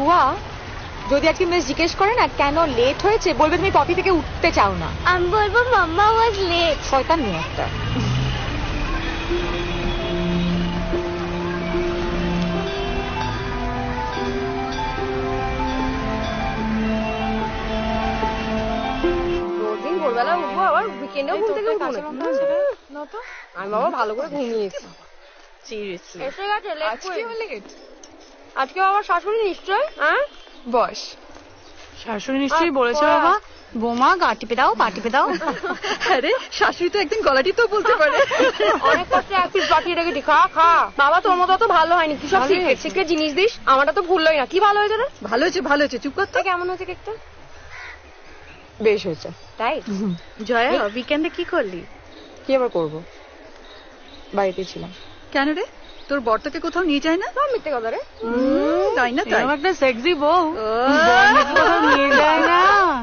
তুয়া, যদি আজকে মিস জিজ্ঞেস করে না কেন লেট হয়েছে, বলবে তুমি পপি থেকে উঠতে চাও না। আমি বলবো মাম্মা ওয়াজ লেট। শয়তান মেয়ে একটা। রোজদিন ভোরবেলা উঠবো, আবার উইকেন্ডেও ঘুম থেকে উঠবো নাকি? আমি বাবা ভালো করে ঘুমিয়েছি। এসে গেছে লেট। আজকে আমার শাশুড়ি নিশ্চয়। হ্যাঁ বস। শাশুড়ি নিশ্চয়ই বলেছে বাবা, বোমা গা টিপে দাও, পা টিপে দাও। আরে শাশুড়ি তো একদিন গলা টিপেও বলতে পারে। অনেক কষ্টে এক পিস পাঠিয়ে রেখেছি, খা খা। বাবা তোর মতো তো ভালো হয়নি, কি সব সিক্রেট জিনিস দিস। আমারটা তো ভুললোই না। কি ভালো হয়েছে রে? ভালো হয়েছে, ভালো হয়েছে, চুপ করতে। কেমন হয়েছে কেকটা? বেশ হয়েছে। তাই? জয়া, উইকেন্ডে কি করলি? কি আবার করবো, বাড়িতে ছিলাম। কেন রে, তোর বর্তাকে কোথাও নিয়ে যায় না? মিথ্যে কথা রে। তাই না? তাই একটা সেক্সি বউ কোথাও নিয়ে যায় না।